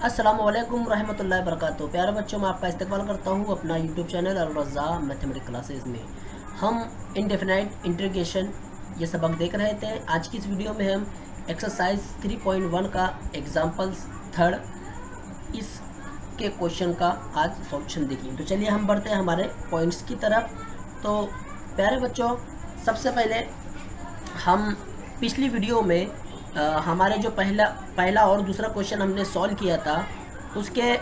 अस्सलाम वालेकुम रहमतुल्लाहि वबरकातुहू। प्यारे बच्चों, मैं आपका इस्तकबाल करता हूँ अपना यूट्यूब चैनल अल-रज़ा मैथमेटिक्स क्लासेस में। हम इनडेफिनाइट इंटीग्रेशन ये सबक देख रहे थे। आज की इस वीडियो में हम एक्सरसाइज 3.1 का एग्जाम्पल्स थर्ड इसके क्वेश्चन का आज सॉल्यूशन देखिए। तो चलिए हम बढ़ते हैं हमारे पॉइंट्स की तरफ। तो प्यारे बच्चों, सबसे पहले हम पिछली वीडियो में हमारे जो पहला और दूसरा क्वेश्चन हमने सॉल्व किया था, उसके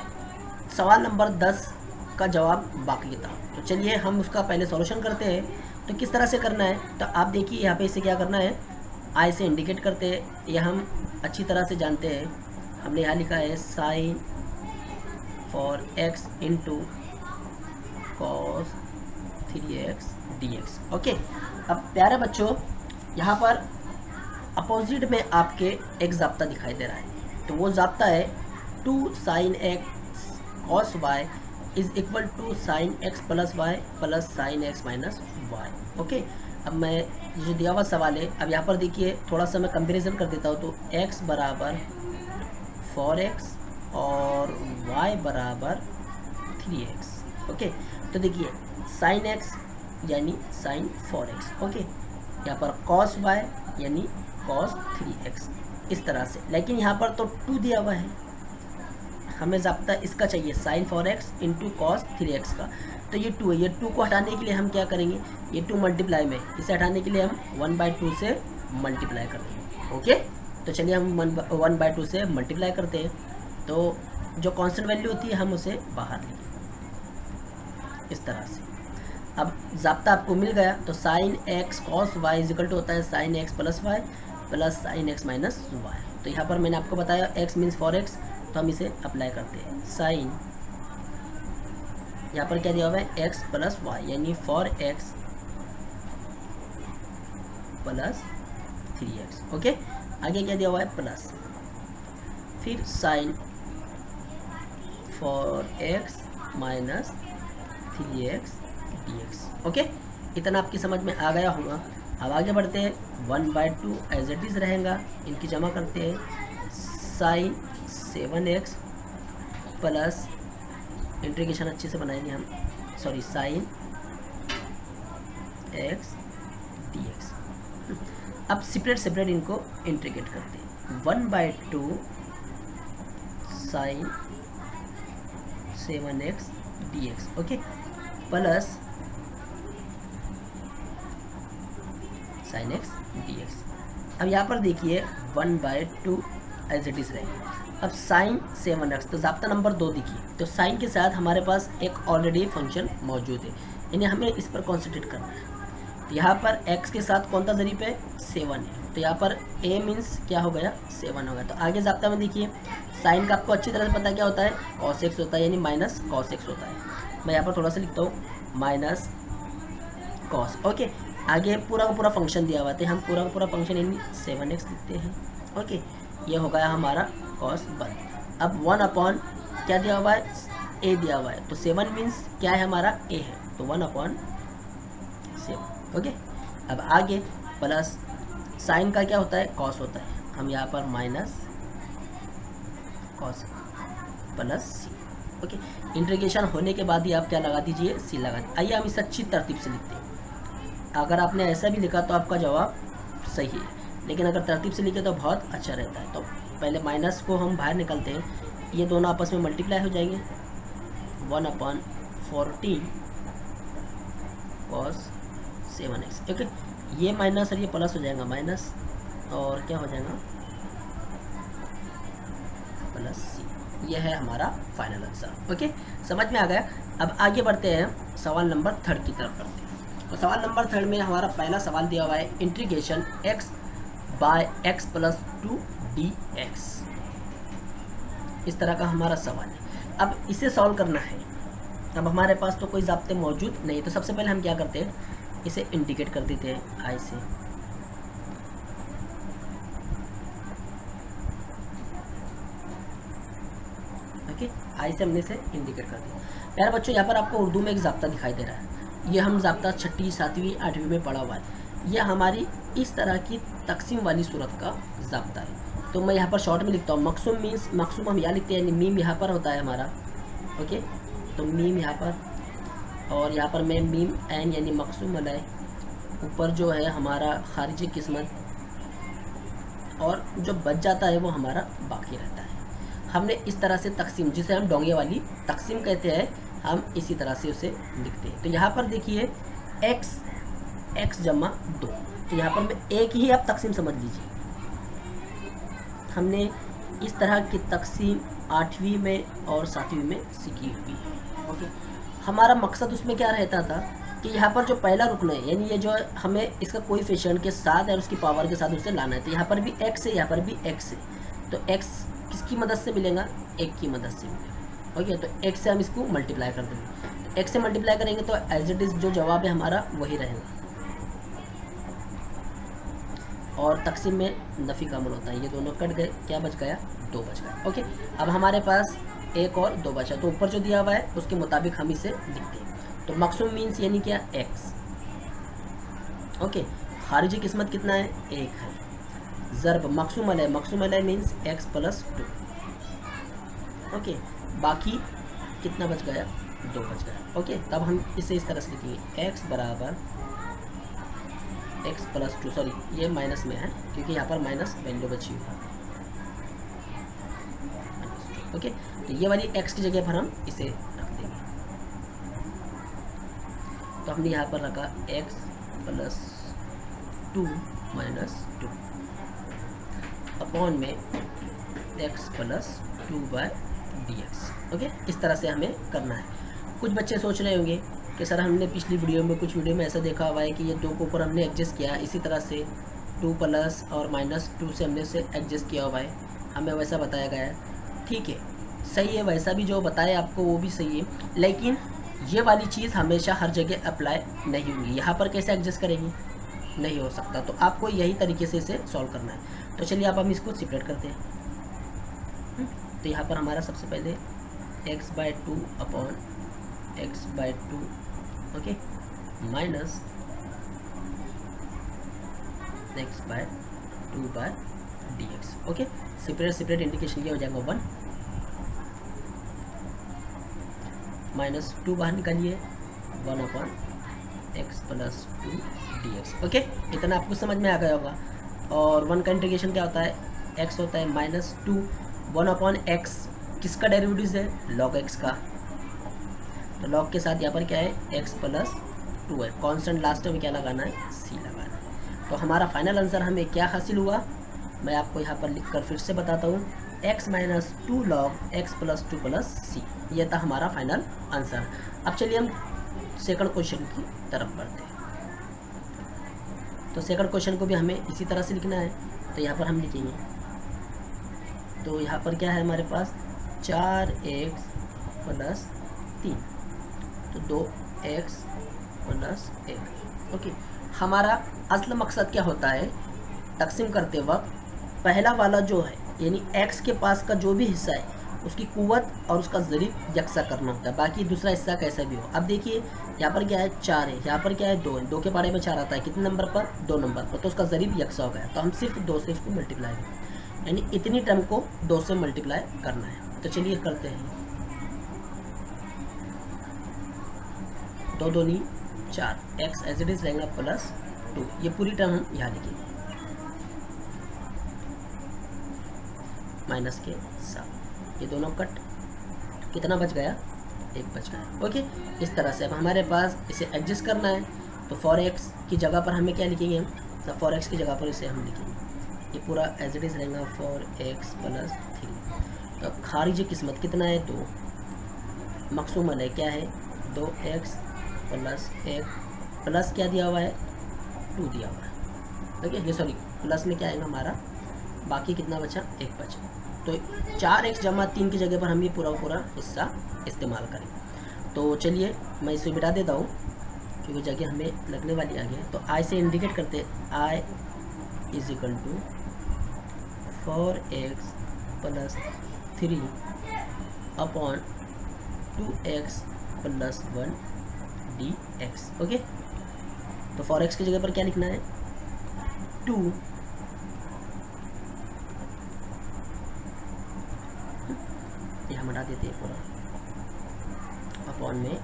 सवाल नंबर 10 का जवाब बाकी था। तो चलिए हम उसका पहले सॉल्यूशन करते हैं। तो किस तरह से करना है, तो आप देखिए यहाँ पे इसे क्या करना है, आई से इंडिकेट करते हैं। यह हम अच्छी तरह से जानते हैं। हमने यहाँ लिखा है sine for x into cos 3x dx। Okay, अब प्यारे बच्चों, यहाँ पर अपोजिट में आपके एक ज़ाब्ता दिखाई दे रहा है। तो वो ज़ाब्ता है 2 sin x cos y is equal to sin x plus y plus sin x minus y. Okay, अब मैं जो दिया हुआ सवाल है, अब यहाँ पर देखिए थोड़ा सा मैं कंपेरिजन कर देता हूँ। तो x बराबर 4x और y बराबर 3x। ओके, तो देखिए sin x यानी sin 4x। ओके, यहाँ पर cos y यानी cos 3x, इस तरह से। लेकिन यहाँ पर तो 2 दिया हुआ है, हमें ज़ाब्ता इसका चाहिए sin 4x into cos 3x का। तो ये 2 है, ये 2 को हटाने के लिए हम क्या करेंगे, ये 2 मल्टीप्लाई में, इसे हटाने के लिए हम 1/2 से मल्टीप्लाई कर देंगे। ओके, तो चलिए हम 1/2 से मल्टीप्लाई करते हैं। तो जो कांस्टेंट वैल्यू होती है हम उसे बाहर लेंगे इस तरह से। अब ज़ाब्ता आपको मिल गया। तो sine x cos y is equal to होता है sine x plus y plus sine x minus y. तो यहाँ पर मैंने आपको बताया x मीन्स 4x, तो हम इसे अप्लाई करते हैं। साइन यहाँ पर क्या दिया हुआ है, x प्लस वाई यानी 4x प्लस 3x। ओके, आगे क्या दिया हुआ है, प्लस, फिर sign 4x minus 3x dx। Okay, इतना आपकी समझ में आ गया होगा। अब आगे बढ़ते हैं। 1/2 एज इट इज़ रहेगा, इनकी जमा करते हैं। साइन 7x प्लस, इंटीग्रेशन अच्छे से बनाएंगे हम, सॉरी, साइन x dx। अब सेपरेट इनको इंटीग्रेट करते हैं। 1/2 sine 7x dx। Okay, plus sine x dx। अब यहाँ पर देखिए 1/2 एज इट इज़ रहेगा। अब साइन 7x, तो ज़ाब्ता नंबर 2 देखिए। तो साइन के साथ हमारे पास एक ऑलरेडी फंक्शन मौजूद है, यानी हमें इस पर कॉन्सेंट्रेट करना है। तो यहाँ पर x के साथ कौन सा ज़रीब है, 7 है। तो यहाँ पर a मीन्स क्या हो गया, 7 हो गया। तो आगे ज़ाब्ता में देखिए, साइन का आपको अच्छी तरह से पता क्या होता है, cos x होता है, यानी माइनस cos x होता है। मैं यहाँ पर थोड़ा सा लिखता हूँ, माइनस cos। ओके, आगे पूरा का पूरा फंक्शन दिया हुआ है, हम पूरा का पूरा फंक्शन यानी 7x लिखते हैं। ओके, ये हो गया हमारा cos 1। अब 1 क्या दिया हुआ है, a दिया हुआ है। तो 7 मीन्स क्या है, हमारा a है, तो 1/7। ओके, अब आगे प्लस, साइन का क्या होता है, cos होता है, हम यहाँ पर minus cos plus c। Okay, integration होने के बाद ही आप क्या लगा दीजिए, c लगा दीजिए। आइए हम इसे अच्छी तरतीब से लिखते हैं। अगर आपने ऐसा भी लिखा तो आपका जवाब सही है, लेकिन अगर तरतीब से लिखे तो बहुत अच्छा रहता है। तो पहले माइनस को हम बाहर निकलते हैं, ये दोनों आपस में मल्टीप्लाई हो जाएंगे। 1/14 cos 7x। ओके, ये माइनस और ये प्लस हो जाएगा, माइनस और क्या हो जाएगा, प्लस c। यह है हमारा फाइनल आंसर। ओके, समझ में आ गया। अब आगे बढ़ते हैं, सवाल नंबर 3 की तरफ बढ़ते हैं। तो सवाल नंबर 3 में हमारा पहला सवाल दिया हुआ है, integration x by x plus 2 dx। इस तरह का हमारा सवाल है। अब इसे सॉल्व करना है। अब हमारे पास तो कोई ज़ाब्ते मौजूद नहीं, तो सबसे पहले हम क्या करते हैं, इसे इंडिकेट कर देते हैं आई से। ओके, आई से हमने इसे इंडिकेट कर दिया। यार बच्चों, यहाँ पर आपको उर्दू में एक ज़ाब्ता दिखाई दे रहा है। ये हम ज़ाब्ता 6ठी 7वीं 8वीं में पढ़ा हुआ है। यह हमारी इस तरह की तकसीम वाली सूरत का ज़ाब्ता है। तो मैं यहाँ पर शॉर्ट में लिखता हूँ मकसूम मीन्स, मकसूम हम यहाँ लिखते हैं, यानी मीम यहाँ पर होता है हमारा। ओके, तो मीम यहाँ पर, और यहाँ पर मैं मीम एन यानी मकसूम अलय, ऊपर जो है हमारा खारिजी किस्मत, और जो बच जाता है वो हमारा बाकी रहता है। हमने इस तरह से तकसीम, जिसे हम डोंगे वाली तकसीम कहते हैं, हम इसी तरह से उसे लिखते हैं। तो यहाँ पर देखिए x जमा 2, तो यहाँ पर मैं एक ही आप तकसीम समझ लीजिए। हमने इस तरह की तकसीम 8वीं में और 7वीं में सीखी हुई है। ओके, हमारा मकसद उसमें क्या रहता था कि यहाँ पर जो पहला रुकन है, यानी ये जो है हमें इसका कोएफिशिएंट के साथ और उसकी पावर के साथ उसे लाना है। तो यहाँ पर भी x है, यहाँ पर भी x है, तो x किसकी मदद से मिलेगा, 1 की मदद से मिलेगा। ओके, तो x से हम इसको मल्टीप्लाई कर देंगे, तो x से मल्टीप्लाई करेंगे तो एज इट इज़ जो जवाब है हमारा वही रहेगा। और तकसीम में नफ़ी का अमल होता है, ये दोनों कट गए, क्या बच गया, 2 बच गया। ओके, अब हमारे पास 1 और 2 बचा, तो ऊपर जो दिया हुआ है उसके मुताबिक हम इसे लिखते हैं। तो मकसूम मीन्स यानी क्या, x। ओके, खारिजी किस्मत कितना है, 1 है। ज़र्ब मकसूम अलय, मकसूम अलय मीन्स x + 2। ओके, बाकी कितना बच गया, 2 बच गया। ओके, तब हम इसे इस तरह से लिखेंगे x बराबर x + 2, सॉरी ये माइनस में है क्योंकि यहाँ पर माइनस वैल्यू बची हुई है। ओके, तो ये वाली x की जगह पर हम इसे रख देंगे। तो हमने यहाँ पर रखा x + 2 - 2 अपॉन में x + 2/dx। ओके, इस तरह से हमें करना है। कुछ बच्चे सोच रहे होंगे कि सर हमने पिछली वीडियो में, कुछ वीडियो में ऐसा देखा हुआ है कि ये 2 के ऊपर हमने एडजस्ट किया, इसी तरह से 2 प्लस और -2 से हमने से एडजस्ट किया हुआ है, हमें वैसा बताया गया है। ठीक है, सही है, वैसा भी जो बताया आपको वो भी सही है, लेकिन ये वाली चीज़ हमेशा हर जगह अप्लाई नहीं होगी। यहाँ पर कैसे एडजस्ट करेंगे, नहीं हो सकता, तो आपको यही तरीके से इसे सॉल्व करना है। तो चलिए अब हम इसको सेपरेट करते हैं। तो यहाँ पर हमारा सबसे पहले x/2 upon x/2, okay, minus x/2/dx। Okay, separate indication ये हो जाएगा 1 -2 बाहर निकालिए, 1/x + 2dx। ओके, इतना आपको समझ में आ गया होगा। और 1 का इंटीग्रेशन क्या होता है, x होता है -2, 1/x किसका डेरिवेटिव है, log x का, तो log के साथ यहाँ पर क्या है, x + 2 है, कांस्टेंट लास्ट में क्या लगाना है, c लगाना है। तो हमारा फाइनल आंसर हमें क्या हासिल हुआ, मैं आपको यहाँ पर लिख कर फिर से बताता हूँ, x - 2 log x + 2 + c, ये था हमारा फाइनल आंसर। अब चलिए हम सेकंड क्वेश्चन की तरफ बढ़ते हैं। तो सेकंड क्वेश्चन को भी हमें इसी तरह से लिखना है। तो यहाँ पर हम लिखेंगे, तो यहाँ पर क्या है हमारे पास, 4x + 3, तो 2x + 1। ओके, हमारा असल मकसद क्या होता है, तकसीम करते वक्त पहला वाला जो है यानी x के पास का जो भी हिस्सा है उसकी कुव्वत और उसका ज़रीब यकसा करना होता है, बाकी दूसरा हिस्सा कैसा भी हो। अब देखिए यहाँ पर क्या है, 4 है, यहाँ पर क्या है, 2 है, 2 के बारे में 4 आता है, कितने नंबर पर, 2 नंबर पर, तो उसका ज़रीब यकसा हो गया, तो हम सिर्फ 2 से इसको मल्टीप्लाई करें, यानी इतनी टर्म को 2 से मल्टीप्लाई करना है। तो चलिए करते हैं, 2 × 2 = 4, x एज इट इज़ रहेगा +2, ये पूरी टर्म हम यहाँ लिखेंगे माइनस के साथ, ये दोनों कट, कितना बच गया, 1 बच गया। ओके, इस तरह से अब हमारे पास इसे एडजस्ट करना है, तो फॉर x की जगह पर हमें क्या लिखेंगे, तो फॉर x की जगह पर इसे हम लिखेंगे, ये पूरा एज इट इज़ रहेगा फॉर x + 3। तो खारिजी किस्मत कितना है, 2, मकसूम अलय क्या है, 2x + 1 प्लस क्या दिया हुआ है, 2 दिया हुआ है। ओके, ये सॉरी प्लस में क्या आएगा हमारा, बाकी कितना बचा, 1 बचा, तो 4x + 3 की जगह पर हम ये पूरा हिस्सा इस्तेमाल करें। तो चलिए मैं इसे मिटा देता हूँ क्योंकि जगह हमें लगने वाली आगे है। तो i से इंडिकेट करते हैं, i = 4x + 3 upon 2x + 1 dx। Okay, तो फॉर x की जगह पर क्या लिखना है, 2 हटा देते हैं पूरा, अपॉन में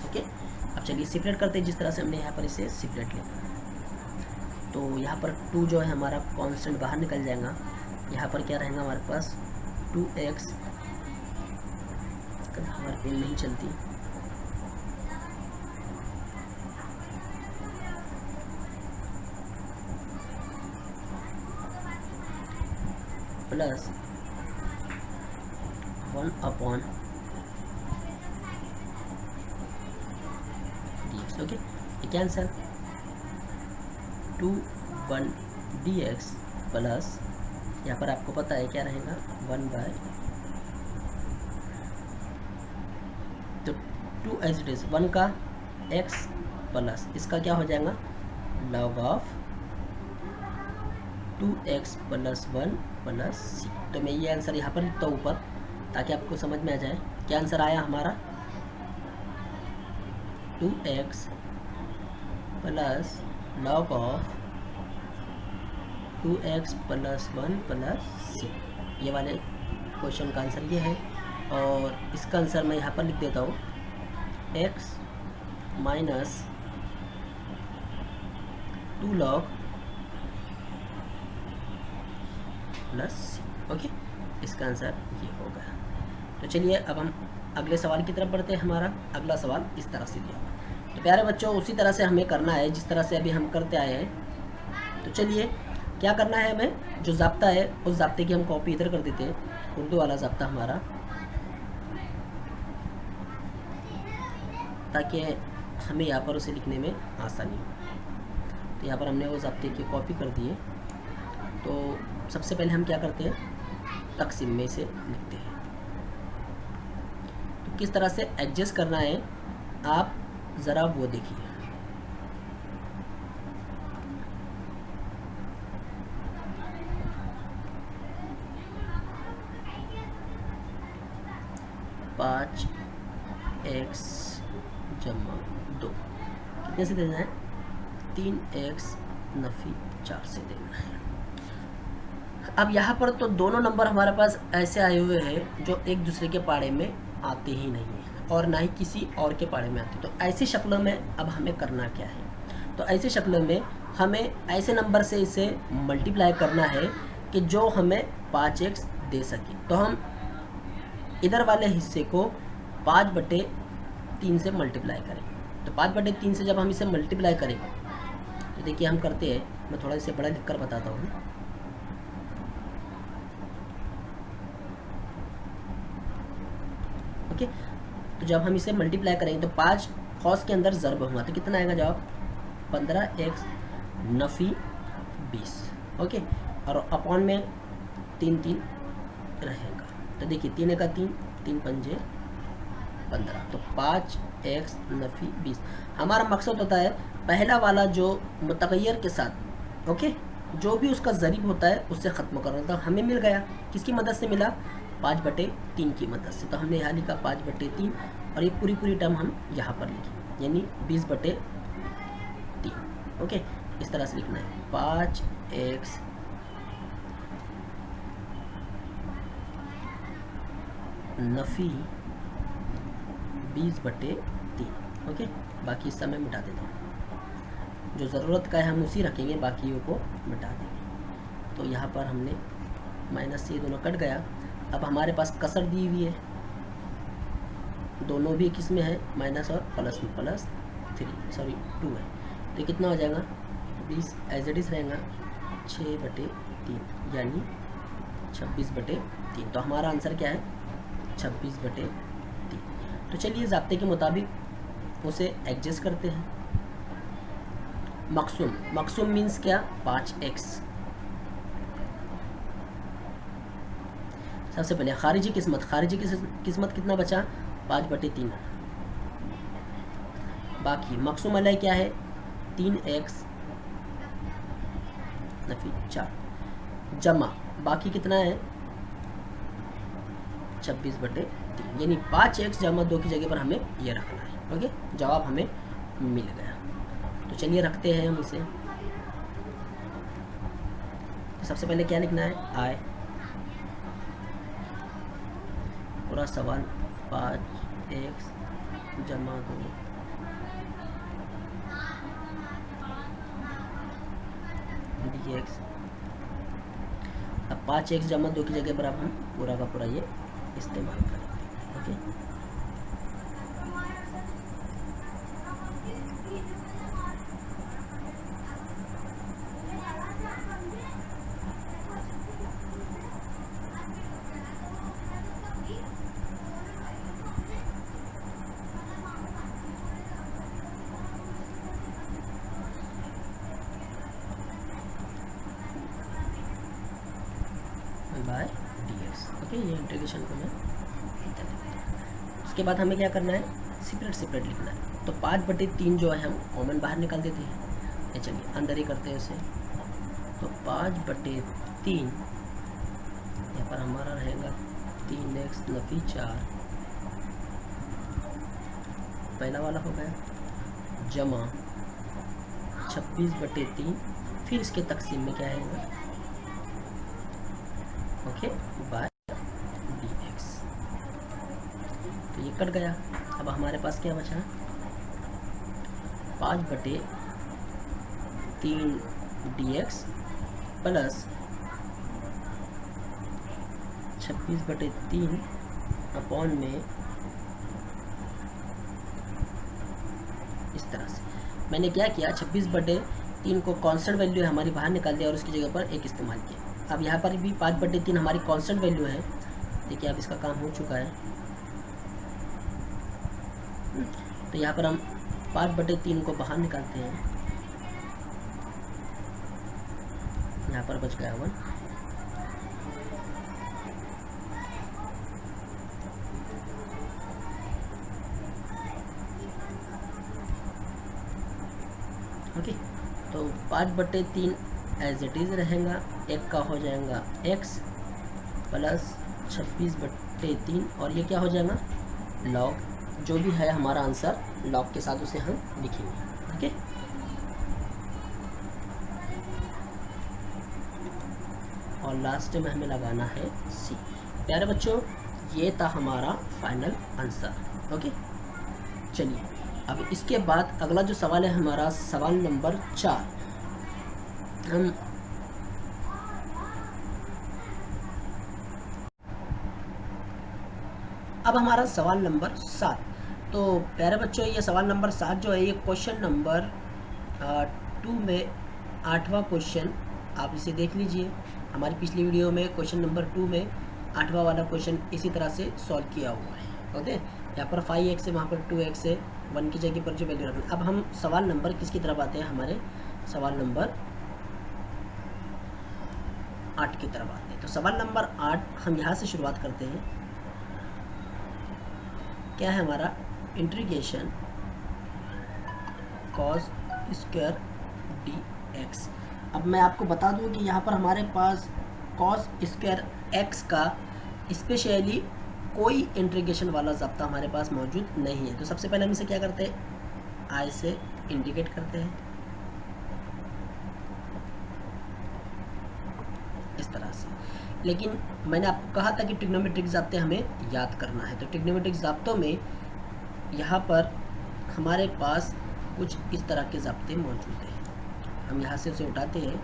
ओके। अब चलिए सेपरेट करते हैं जिस तरह से हमने यहाँ पर इसे सेपरेट लिया। तो यहाँ पर 2 जो है हमारा कांस्टेंट बाहर निकल जाएगा। यहाँ पर क्या रहेगा हमारे पास 2x, हमारी पेन नहीं चलती, प्लस 1 अपॉन dx। ओके, ये क्या आंसर 2 1 dx प्लस यहाँ पर आपको पता है क्या रहेगा 1 बाय, तो 2 एज इट इज 1 का x प्लस इसका क्या हो जाएगा log of 2x plus 1 plus c। तो मैं ये आंसर यहाँ पर लिखता हूँ ऊपर ताकि आपको समझ में आ जाए क्या आंसर आया हमारा 2x plus log of 2x plus 1 plus c। ये वाले क्वेश्चन का आंसर ये है। और इसका आंसर मैं यहाँ पर लिख देता हूँ x minus 2 log plus c। Okay, इसका आंसर ये होगा। तो चलिए अब हम अगले सवाल की तरफ बढ़ते हैं। हमारा अगला सवाल इस तरह से दिया। तो प्यारे बच्चों उसी तरह से हमें करना है जिस तरह से अभी हम करते आए हैं। तो चलिए क्या करना है, हमें जो ज़ाब्ता है उस ज़ाब्ते की हम कॉपी इधर कर देते हैं, उर्दू वाला ज़ाब्ता हमारा, ताकि हमें यहाँ पर उसे लिखने में आसानी हो। तो यहाँ पर हमने वो ज़ाब्ते की कॉपी कर दिए। तो सबसे पहले हम क्या करते हैं, तकसीम में से लिखते हैं। तो किस तरह से एडजस्ट करना है आप ज़रा वो देखिए। पाँच x जमा 2 कितने से देना है 3x नफी 4 से देना है। अब यहाँ पर तो दोनों नंबर हमारे पास ऐसे आए हुए हैं जो एक दूसरे के पाड़े में आते ही नहीं हैं और ना ही किसी और के पाड़े में आते। तो ऐसी शक्लों में अब हमें करना क्या है, तो ऐसी शक्लों में हमें ऐसे नंबर से इसे मल्टीप्लाई करना है कि जो हमें 5x दे सके। तो हम इधर वाले हिस्से को 5/3 से मल्टीप्लाई करेंगे। तो 5/3 से जब हम इसे मल्टीप्लाई करेंगे तो देखिए हम करते हैं, मैं थोड़ा इसे बड़ा लिखकर बताता हूँ। ओके, तो जब हम इसे मल्टीप्लाई करेंगे तो 5 कॉस के अंदर ज़र्ब हुआ तो कितना आएगा जवाब 15x नफ़ी 20। ओके, और अपॉन में 3 रहेगा। तो देखिए 3 का 3, 3 पंजे 15, तो 5x नफ़ी 20। हमारा मकसद होता है पहला वाला जो मुतग़य्यर के साथ ओके जो भी उसका ज़रीब होता है उससे ख़त्म करना। तो हमें मिल गया, किसकी मदद से मिला 5/3 की मदद से। तो हमने यहाँ लिखा 5/3 और ये पूरी टर्म हम यहाँ पर लिखी यानी 20/3। ओके, इस तरह से लिखना है 5x नफ़ी 20/3। ओके, बाकी हिस्सा मैं मिटा देता हूँ, जो ज़रूरत का है हम उसी रखेंगे, बाकियों को मिटा देंगे। तो यहाँ पर हमने माइनस से ये दोनों कट गया। अब हमारे पास कसर दी हुई है, दोनों भी किस में है माइनस और प्लस में, +2 है। तो कितना हो जाएगा 20 एज इट इज़ रहेगा 6/3 यानी 26/3। तो हमारा आंसर क्या है 26/3। तो चलिए ज़ाब्ते के मुताबिक उसे एडजस्ट करते हैं। मकसूम मीन्स क्या 5x। सबसे पहले खारिजी किस्मत कितना बचा 5/3। बाकी मकसूम अलग क्या है 3x नफी 4 जमा बाकी कितना है 26/3 यानी 5x जमा 2 की जगह पर हमें ये रखना है। ओके, जवाब हमें मिल गया। तो चलिए रखते हैं हम इसे। तो सबसे पहले क्या लिखना है, आई, पूरा सवाल 5x जमा 2 dx। अब 5x जमा 2 की जगह पर अब हम पूरा का पूरा ये इस्तेमाल करेंगे। Okay, by dx। ओके, ये इंटीग्रेशन को मैं उसके बाद हमें क्या करना है, सेपरेट लिखना है। तो 5/3 जो है हम कॉमन बाहर निकाल देते हैं, ये चलिए अंदर ही करते हैं उसे। तो 5/3 यहाँ पर हमारा रहेगा 3x नफी 4, पहला वाला हो गया, जमा 26/3, फिर इसके तकसीम में क्या आएगा, ओके, बाय dx। तो ये कट गया। अब हमारे पास क्या बचा, 5/3 dx प्लस 26/3 अपॉन में, इस तरह से मैंने क्या किया, 26/3 को कांस्टेंट वैल्यू है हमारी बाहर निकाल दिया और उसकी जगह पर एक इस्तेमाल किया। अब यहाँ पर भी 5/3 हमारी कांस्टेंट वैल्यू है। देखिए अब इसका काम हो चुका है। तो यहाँ पर हम 5/3 को बाहर निकालते हैं, यहाँ पर बच गया 1। ओके, तो 5/3 एज इट इज़ रहेगा, एक का हो जाएगा x प्लस 26/3 और ये क्या हो जाएगा, लॉग, जो भी है हमारा आंसर लॉग के साथ उसे हम लिखेंगे। ओके, और लास्ट में हमें लगाना है सी। प्यारे बच्चों, ये था हमारा फाइनल आंसर। ओके, चलिए अब इसके बाद अगला जो सवाल है हमारा सवाल नंबर 4। हम अब हमारा सवाल नंबर 7। तो प्यारे बच्चों, ये सवाल नंबर 7 जो है ये क्वेश्चन नंबर 2 में 8वां क्वेश्चन, आप इसे देख लीजिए। हमारी पिछली वीडियो में क्वेश्चन नंबर 2 में 8वां वाला क्वेश्चन इसी तरह से सॉल्व किया हुआ है। ओके, यहाँ पर 5x है, वहाँ पर 2x है, 1 की जगह पर जो वैल्यू रखना। अब हम सवाल नंबर किसकी तरफ आते हैं, हमारे सवाल नंबर 8 की तरफ आते हैं। तो सवाल नंबर 8 हम यहाँ से शुरुआत करते हैं। क्या है हमारा, इंटीग्रेशन cos स्क्वायर dx। अब मैं आपको बता दूं कि यहाँ पर हमारे पास cos स्क्वायर x का स्पेशली कोई इंटीग्रेशन वाला ज़ाब्ता हमारे पास मौजूद नहीं है। तो सबसे पहले हम इसे क्या करते हैं, I से इंडिकेट करते हैं इस तरह से। लेकिन मैंने आपको कहा था कि ट्रिग्नोमेट्रिक ज़ाब्ते हमें याद करना है। तो ट्रिग्नोमेट्रिक ज़ाब्तों में यहाँ पर हमारे पास कुछ इस तरह के ज़ाब्ते मौजूद हैं। हम यहाँ से उसे उठाते हैं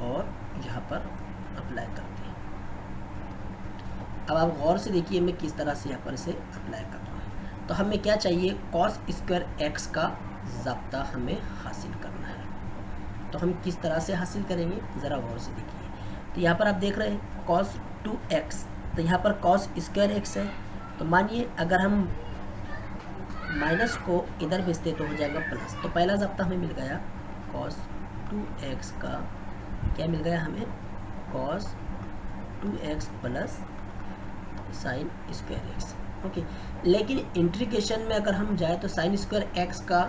और यहाँ पर अप्लाई करते हैं। अब आप गौर से देखिए मैं किस तरह से यहाँ पर इसे अप्लाई कर रहा हूँ। तो हमें क्या चाहिए, cos स्क्वायर x का ज़ाब्ता हमें हासिल करना है। तो हम किस तरह से हासिल करेंगे, ज़रा गौर से देखिए। तो यहाँ पर आप देख रहे हैं cos 2x, तो यहाँ पर cos स्क्वायर x है। तो मानिए अगर हम माइनस को इधर भेजते तो हो जाएगा प्लस। तो पहला ज़ाब्ता हमें मिल गया cos 2x का, क्या मिल गया हमें, cos 2x plus sine square x। Okay, लेकिन इंटीग्रेशन में अगर हम जाए तो साइन स्क्वायर x का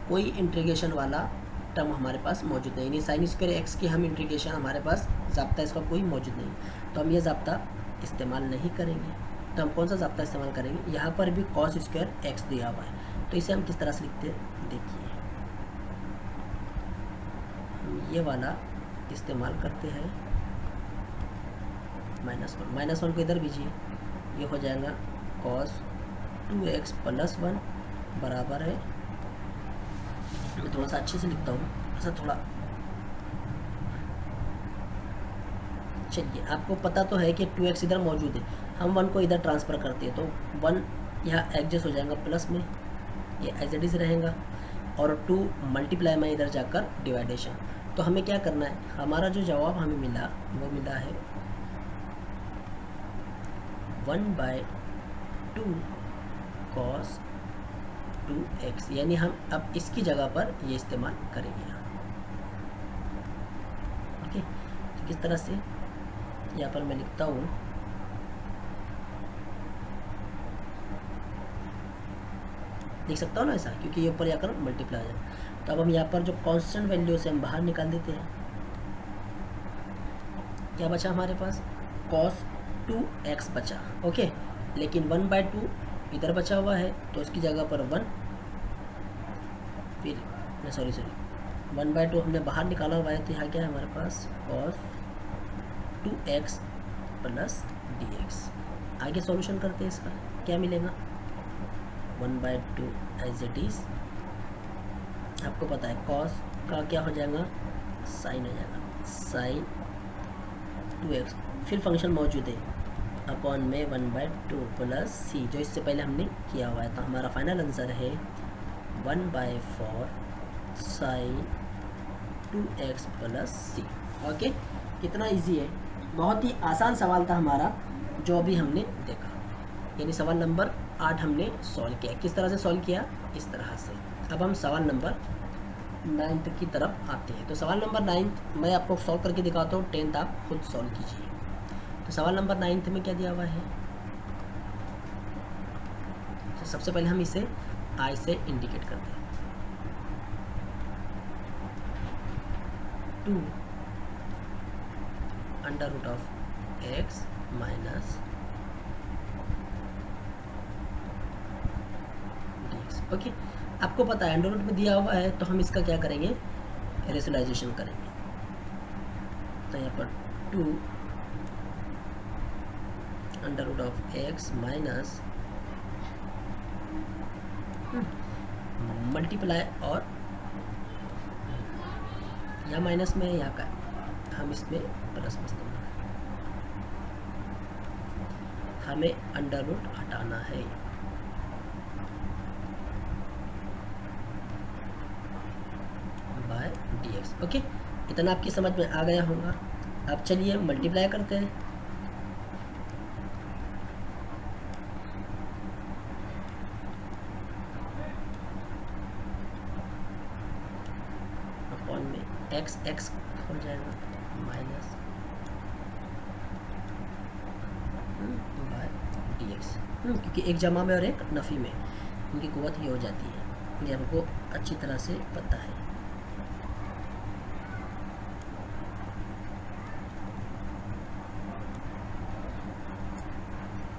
कोई इंटीग्रेशन वाला टर्म हमारे पास मौजूद नहीं है। साइन स्क्वायर x की हम इंटीग्रेशन हमारे पास ज़ाब्ता इसका कोई मौजूद नहीं, तो हम ये ज़ाब्ता इस्तेमाल नहीं करेंगे। तो हम कौन सा ज़ाब्ता इस्तेमाल करेंगे, यहाँ पर भी cos स्क्वायर x दिया हुआ है। तो इसे हम किस तरह से लिखते हैं, देखिए हम ये वाला इस्तेमाल करते हैं -1 को इधर भेजिए, ये हो जाएगा cos 2x + 1 बराबर है, मैं थोड़ा सा अच्छे से लिखता हूँ, ऐसा थोड़ा। चलिए, आपको पता तो है कि 2x इधर मौजूद है, हम 1 को इधर ट्रांसफ़र करते हैं तो 1 यहाँ एडजस्ट हो जाएगा प्लस में, ये एज इट इज़ रहेगा, और 2 मल्टीप्लाई में इधर जाकर डिवाइडेशन। तो हमें क्या करना है, हमारा जो जवाब हमें मिला वो मिला है 1/2 cos 2x, यानी हम अब इसकी जगह पर ये इस्तेमाल करेंगे। ओके, तो किस तरह से, यहाँ पर मैं लिखता हूँ लिख सकता हूँ ना ऐसा, क्योंकि ये ऊपर जाकर मल्टीप्लाई आ जाए। तो अब हम यहाँ पर जो कांस्टेंट वैल्यू से हम बाहर निकाल देते हैं, क्या बचा हमारे पास, cos 2x बचा। ओके, लेकिन 1/2 इधर बचा हुआ है, तो उसकी जगह पर 1, फिर सॉरी 1/2 हमने बाहर निकाला हुआ है, तो यहाँ क्या है हमारे पास cos 2x + dx। आगे सॉल्यूशन करते हैं इसका, क्या मिलेगा 1/2 एज इट इज़, आपको पता है cos का क्या हो जाएगा, साइन हो जाएगा, साइन 2x, फिर फंक्शन मौजूद है अपॉन में 1/2 + c, जो इससे पहले हमने किया हुआ है। तो हमारा फाइनल आंसर है 1/4 साइन 2x + c। ओके, कितना इजी है, बहुत ही आसान सवाल था हमारा जो अभी हमने देखा, यानी सवाल नंबर 8 हमने सॉल्व किया। किस तरह से सॉल्व किया, इस तरह से। अब हम सवाल नंबर 9 की तरफ आते हैं। तो सवाल नंबर 9 मैं आपको सॉल्व करके दिखाता हूँ, 10 आप खुद सॉल्व कीजिए। तो सवाल नंबर 9 में क्या दिया हुआ है, तो सबसे पहले हम इसे आई से इंडिकेट करते हैं, 2 √x - dx। ओके, आपको पता है अंडर रूट में दिया हुआ है, तो हम इसका क्या करेंगे, रेशनलाइजेशन करेंगे। तो यहाँ पर 2 √x माइनस मल्टीप्लाई, और यहाँ माइनस में यहाँ का हम इसमें प्लस में इस्तेमाल, हमें अंडर रूट हटाना है। Bye dx। ओके, इतना आपकी समझ में आ गया होगा। अब चलिए मल्टीप्लाई करते हैं, अपॉन में x हो जाएगा माइनस बाय dx, क्योंकि एक जमा में और एक नफ़ी में उनकी कुव्वत ही हो जाती है, ये हमको अच्छी तरह से पता है।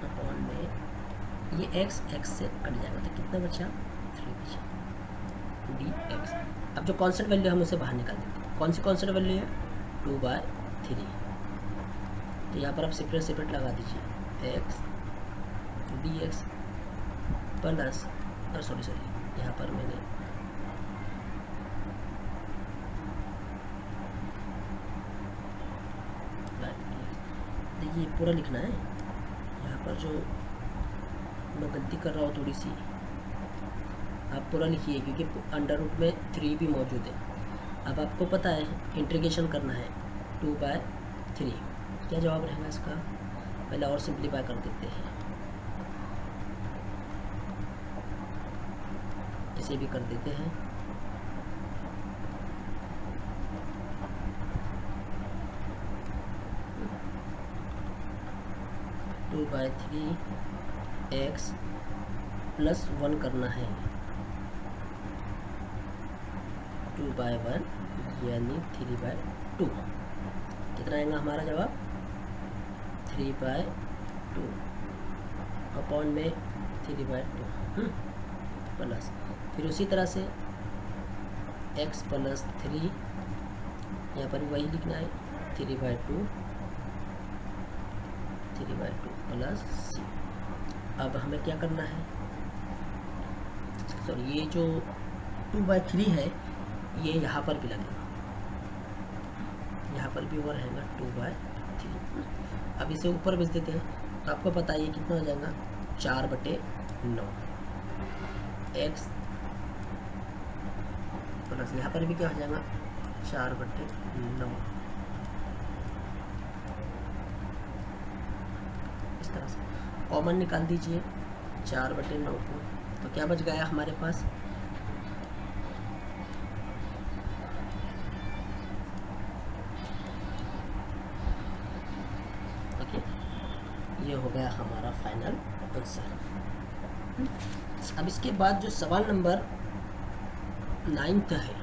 अपॉन में ये x से कट जाएगा, तो कितना बचा, 3 बचा dx। अब जो कांस्टेंट वैल्यू हम उसे बाहर निकाल देते हैं, कौन सी कांस्टेंट वैल्यू है, 2/3। तो यहाँ पर आप सेपरेट लगा दीजिए, x dx प्लस, सॉरी यहाँ पर मैंने देखिए पूरा लिखना है, यहाँ पर जो मैं गलती कर रहा हूँ थोड़ी सी, आप पूरा लिखिए, क्योंकि अंडर रूट में 3 भी मौजूद है। अब आपको पता है इंटीग्रेशन करना है 2/3, क्या जवाब रहेगा इसका, पहले और सिंप्लीफाई कर देते हैं, इसे भी कर देते हैं, टू बाई 3x + 1 करना है, 2/1 यानी 3/2। कितना आएगा हमारा जवाब, 3/2 अपॉन में 3/2 प्लस, फिर उसी तरह से x + 3, यहाँ पर वही लिखना है, 3/2 3/2 प्लस सी। अब हमें क्या करना है, सॉरी ये जो 2/3 है ये यहाँ पर भी लगेगा, यहाँ पर भी वो रहेगा 2/3। अब इसे ऊपर भेज देते हैं तो आपको पता है ये कितना हो जाएगा 4/9 x प्लस यहाँ पर भी क्या हो जाएगा 4/9। इस तरह से कॉमन निकाल दीजिए 4/9 को, तो क्या बच गया हमारे पास, ओके, ये हो गया हमारा फाइनल आंसर। अब इसके बाद जो सवाल नंबर 9th है,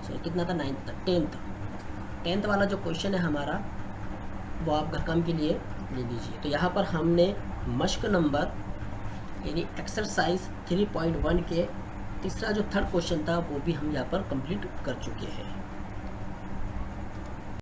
सॉरी कितना था 9th था, 10th वाला जो क्वेश्चन है हमारा वो आप घर काम के लिए ले लीजिए। तो यहाँ पर हमने मश्क नंबर यानी एक्सरसाइज 3.1 के तीसरा जो थर्ड क्वेश्चन था वो भी हम यहाँ पर कंप्लीट कर चुके हैं।